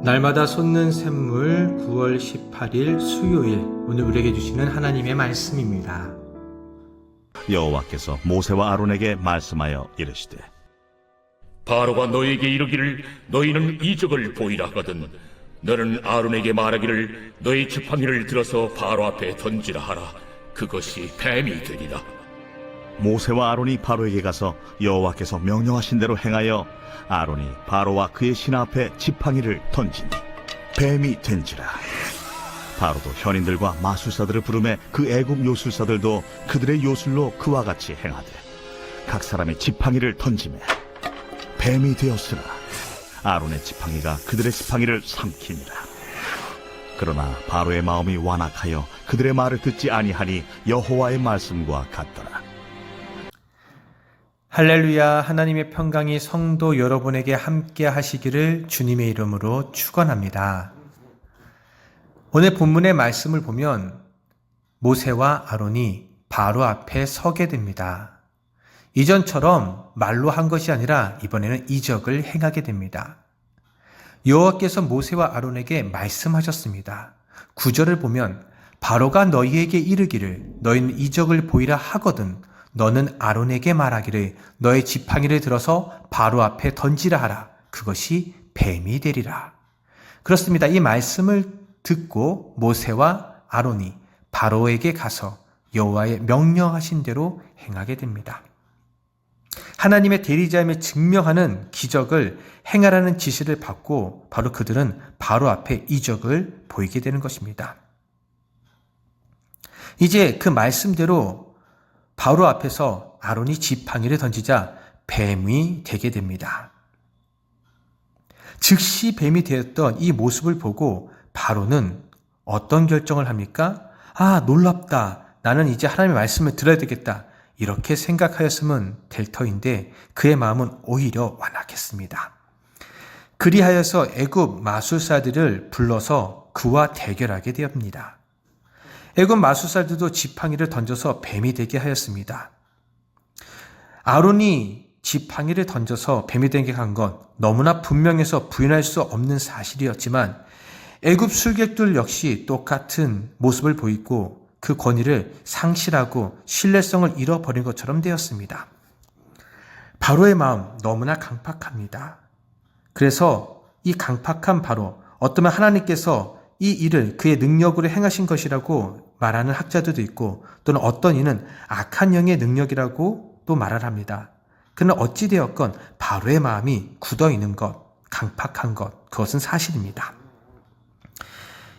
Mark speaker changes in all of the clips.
Speaker 1: 날마다 솟는 샘물 9월 18일 수요일, 오늘 우리에게 주시는 하나님의 말씀입니다.
Speaker 2: 여호와께서 모세와 아론에게 말씀하여 이르시되
Speaker 3: 바로가 너에게 이르기를 너희는 이적을 보이라 하거든 너는 아론에게 말하기를 너희 지팡이를 들어서 바로 앞에 던지라 하라. 그것이 뱀이 되리라.
Speaker 2: 모세와 아론이 바로에게 가서 여호와께서 명령하신 대로 행하여 아론이 바로와 그의 신하 앞에 지팡이를 던지니 뱀이 된지라. 바로도 현인들과 마술사들을 부르매 그 애굽 요술사들도 그들의 요술로 그와 같이 행하되 각 사람의 지팡이를 던지매 뱀이 되었으나 아론의 지팡이가 그들의 지팡이를 삼키니라. 그러나 바로의 마음이 완악하여 그들의 말을 듣지 아니하니 여호와의 말씀과 같더라.
Speaker 1: 할렐루야. 하나님의 평강이 성도 여러분에게 함께 하시기를 주님의 이름으로 축원합니다. 오늘 본문의 말씀을 보면 모세와 아론이 바로 앞에 서게 됩니다. 이전처럼 말로 한 것이 아니라 이번에는 이적을 행하게 됩니다. 여호와께서 모세와 아론에게 말씀하셨습니다. 9절을 보면 바로가 너희에게 이르기를 너희는 이적을 보이라 하거든 너는 아론에게 말하기를 너의 지팡이를 들어서 바로 앞에 던지라 하라. 그것이 뱀이 되리라. 그렇습니다. 이 말씀을 듣고 모세와 아론이 바로에게 가서 여호와의 명령하신 대로 행하게 됩니다. 하나님의 대리자임을 증명하는 기적을 행하라는 지시를 받고 바로 그들은 바로 앞에 이적을 보이게 되는 것입니다. 이제 그 말씀대로 바로 앞에서 아론이 지팡이를 던지자 뱀이 되게 됩니다. 즉시 뱀이 되었던 이 모습을 보고 바로는 어떤 결정을 합니까? 놀랍다. 나는 이제 하나님의 말씀을 들어야 되겠다. 이렇게 생각하였으면 될 터인데 그의 마음은 오히려 완악했습니다. 그리하여서 애굽 마술사들을 불러서 그와 대결하게 되었습니다. 애굽 마술사들도 지팡이를 던져서 뱀이 되게 하였습니다. 아론이 지팡이를 던져서 뱀이 되게 한 건 너무나 분명해서 부인할 수 없는 사실이었지만 애굽 술객들 역시 똑같은 모습을 보이고 그 권위를 상실하고 신뢰성을 잃어버린 것처럼 되었습니다. 바로의 마음 너무나 강팍합니다. 그래서 이 강팍한 바로, 어쩌면 하나님께서 이 일을 그의 능력으로 행하신 것이라고 말하는 학자들도 있고 또는 어떤 이는 악한 영의 능력이라고 또 말을 합니다. 그러나 어찌되었건 바로의 마음이 굳어있는 것, 강팍한 것, 그것은 사실입니다.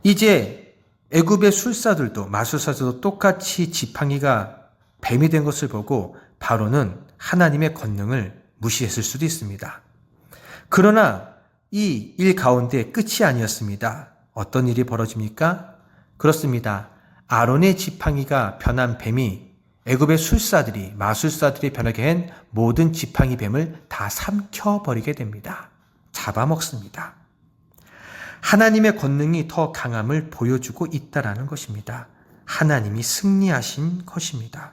Speaker 1: 이제 애굽의 술사들도 마술사들도 똑같이 지팡이가 뱀이 된 것을 보고 바로는 하나님의 권능을 무시했을 수도 있습니다. 그러나 이 일 가운데 끝이 아니었습니다. 어떤 일이 벌어집니까? 그렇습니다. 아론의 지팡이가 변한 뱀이 애굽의 술사들이, 마술사들이 변하게 한 모든 지팡이 뱀을 다 삼켜버리게 됩니다. 잡아먹습니다. 하나님의 권능이 더 강함을 보여주고 있다라는 것입니다. 하나님이 승리하신 것입니다.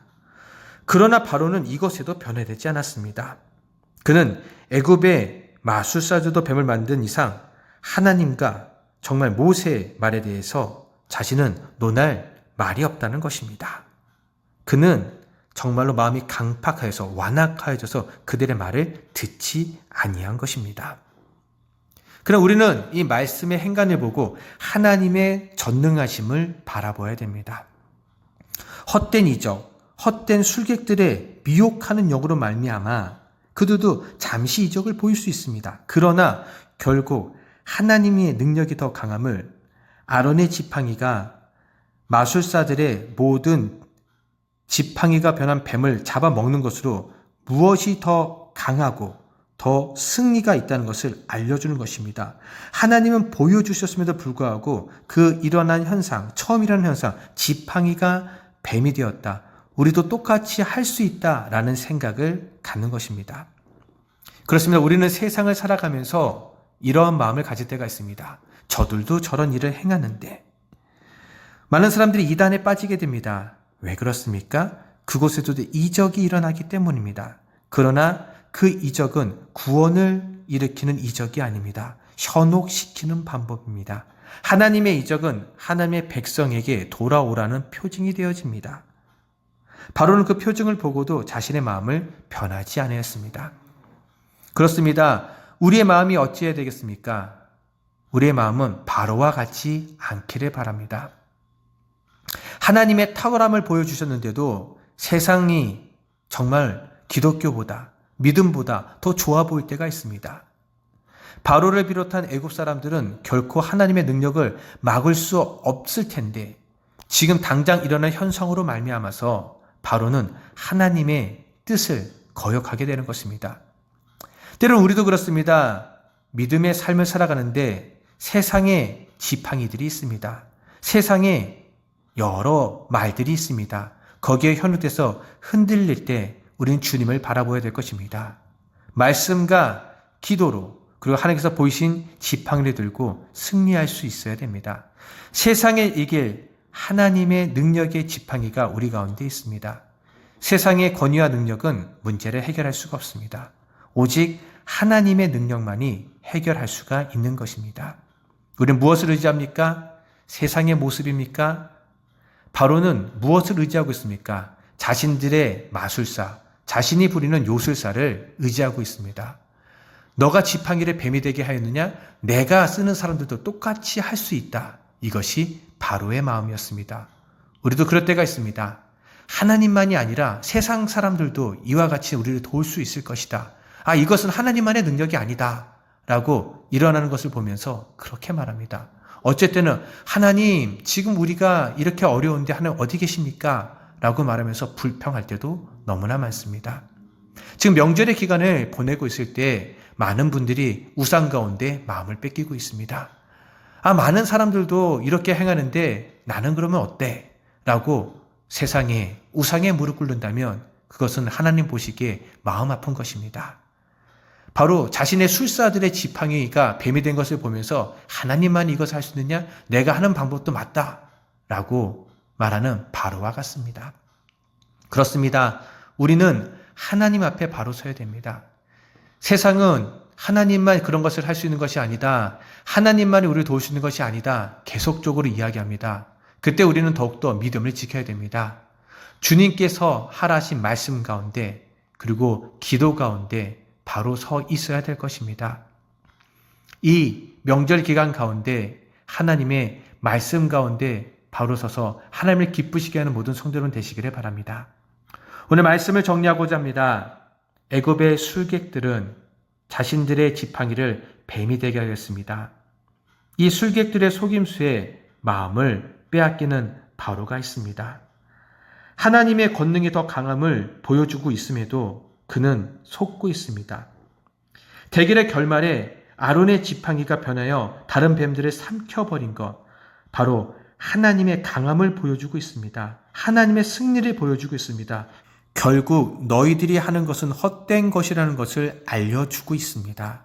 Speaker 1: 그러나 바로는 이것에도 변화되지 않았습니다. 그는 애굽의 마술사들도 뱀을 만든 이상 하나님과 정말 모세의 말에 대해서 자신은 논할 말이 없다는 것입니다. 그는 정말로 마음이 강팍하여서 완악하여져서 그들의 말을 듣지 아니한 것입니다. 그럼 우리는 이 말씀의 행간을 보고 하나님의 전능하심을 바라봐야 됩니다. 헛된 이적, 헛된 술객들의 미혹하는 영으로 말미암아 그들도 잠시 이적을 보일 수 있습니다. 그러나 결국 하나님의 능력이 더 강함을 아론의 지팡이가 마술사들의 모든 지팡이가 변한 뱀을 잡아먹는 것으로 무엇이 더 강하고 더 승리가 있다는 것을 알려주는 것입니다. 하나님은 보여주셨음에도 불구하고 그 일어난 현상, 처음 일어난 현상, 지팡이가 뱀이 되었다. 우리도 똑같이 할 수 있다라는 생각을 갖는 것입니다. 그렇습니다. 우리는 세상을 살아가면서 이러한 마음을 가질 때가 있습니다. 저들도 저런 일을 행하는데 많은 사람들이 이단에 빠지게 됩니다. 왜 그렇습니까? 그곳에도 이적이 일어나기 때문입니다. 그러나 그 이적은 구원을 일으키는 이적이 아닙니다. 현혹시키는 방법입니다. 하나님의 이적은 하나님의 백성에게 돌아오라는 표징이 되어집니다. 바로는 그 표징을 보고도 자신의 마음을 변하지 아니했습니다. 그렇습니다. 우리의 마음이 어찌해야 되겠습니까? 우리의 마음은 바로와 같지 않기를 바랍니다. 하나님의 탁월함을 보여주셨는데도 세상이 정말 기독교보다, 믿음보다 더 좋아 보일 때가 있습니다. 바로를 비롯한 애굽 사람들은 결코 하나님의 능력을 막을 수 없을 텐데 지금 당장 일어난 현상으로 말미암아서 바로는 하나님의 뜻을 거역하게 되는 것입니다. 때로는 우리도 그렇습니다. 믿음의 삶을 살아가는데 세상에 지팡이들이 있습니다. 세상에 여러 말들이 있습니다. 거기에 현혹돼서 흔들릴 때 우리는 주님을 바라보아야 될 것입니다. 말씀과 기도로 그리고 하나님께서 보이신 지팡이를 들고 승리할 수 있어야 됩니다. 세상을 이길 하나님의 능력의 지팡이가 우리 가운데 있습니다. 세상의 권위와 능력은 문제를 해결할 수가 없습니다. 오직 하나님의 능력만이 해결할 수가 있는 것입니다. 우리는 무엇을 의지합니까? 세상의 모습입니까? 바로는 무엇을 의지하고 있습니까? 자신들의 마술사, 자신이 부리는 요술사를 의지하고 있습니다. 너가 지팡이를 뱀이 되게 하였느냐? 내가 쓰는 사람들도 똑같이 할 수 있다. 이것이 바로의 마음이었습니다. 우리도 그럴 때가 있습니다. 하나님만이 아니라 세상 사람들도 이와 같이 우리를 도울 수 있을 것이다. 이것은 하나님만의 능력이 아니다. 라고 일어나는 것을 보면서 그렇게 말합니다. 어쨌든 하나님, 지금 우리가 이렇게 어려운데 하나님 어디 계십니까? 라고 말하면서 불평할 때도 너무나 많습니다. 지금 명절의 기간을 보내고 있을 때 많은 분들이 우상 가운데 마음을 뺏기고 있습니다. 많은 사람들도 이렇게 행하는데 나는 그러면 어때? 라고 세상에 우상에 무릎 꿇는다면 그것은 하나님 보시기에 마음 아픈 것입니다. 바로 자신의 술사들의 지팡이가 뱀이 된 것을 보면서 하나님만 이것을 할 수 있느냐? 내가 하는 방법도 맞다. 라고 말하는 바로와 같습니다. 그렇습니다. 우리는 하나님 앞에 바로 서야 됩니다. 세상은 하나님만 그런 것을 할 수 있는 것이 아니다. 하나님만이 우리를 도울 수 있는 것이 아니다. 계속적으로 이야기합니다. 그때 우리는 더욱더 믿음을 지켜야 됩니다. 주님께서 하라신 말씀 가운데 그리고 기도 가운데 바로 서 있어야 될 것입니다. 이 명절 기간 가운데 하나님의 말씀 가운데 바로 서서 하나님을 기쁘시게 하는 모든 성도분 되시기를 바랍니다. 오늘 말씀을 정리하고자 합니다. 애굽의 술객들은 자신들의 지팡이를 뱀이 되게 하였습니다. 이 술객들의 속임수에 마음을 빼앗기는 바로가 있습니다. 하나님의 권능이 더 강함을 보여주고 있음에도 그는 속고 있습니다. 대결의 결말에 아론의 지팡이가 변하여 다른 뱀들을 삼켜버린 것, 바로 하나님의 강함을 보여주고 있습니다. 하나님의 승리를 보여주고 있습니다. 결국 너희들이 하는 것은 헛된 것이라는 것을 알려주고 있습니다.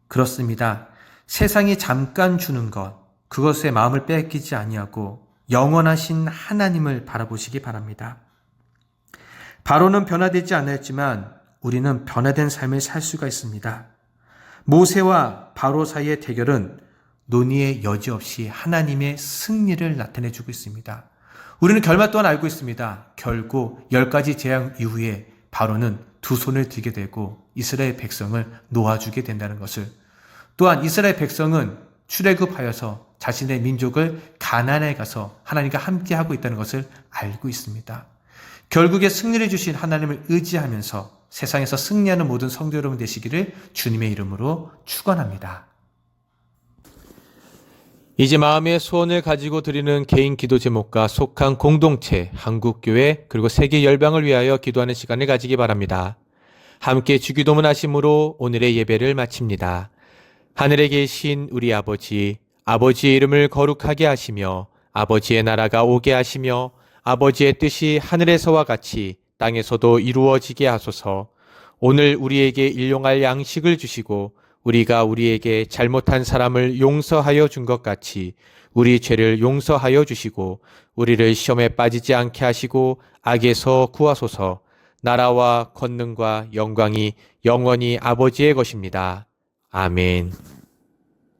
Speaker 1: 그렇습니다. 세상이 잠깐 주는 것, 그것에 마음을 뺏기지 아니하고 영원하신 하나님을 바라보시기 바랍니다. 바로는 변화되지 않았지만 우리는 변화된 삶을 살 수가 있습니다. 모세와 바로 사이의 대결은 논의의 여지 없이 하나님의 승리를 나타내주고 있습니다. 우리는 결말 또한 알고 있습니다. 결국 10가지 재앙 이후에 바로는 두 손을 들게 되고 이스라엘 백성을 놓아주게 된다는 것을, 또한 이스라엘 백성은 출애굽하여서 자신의 민족을 가나안에 가서 하나님과 함께하고 있다는 것을 알고 있습니다. 결국에 승리를 주신 하나님을 의지하면서 세상에서 승리하는 모든 성도 여러분 되시기를 주님의 이름으로 축원합니다.
Speaker 4: 이제 마음의 소원을 가지고 드리는 개인 기도 제목과 속한 공동체, 한국교회 그리고 세계 열방을 위하여 기도하는 시간을 가지기 바랍니다. 함께 주기도문 하심으로 오늘의 예배를 마칩니다. 하늘에 계신 우리 아버지, 아버지의 이름을 거룩하게 하시며 아버지의 나라가 오게 하시며 아버지의 뜻이 하늘에서와 같이 땅에서도 이루어지게 하소서. 오늘 우리에게 일용할 양식을 주시고 우리가 우리에게 잘못한 사람을 용서하여 준 것 같이 우리 죄를 용서하여 주시고 우리를 시험에 빠지지 않게 하시고 악에서 구하소서. 나라와 권능과 영광이 영원히 아버지의 것입니다. 아멘.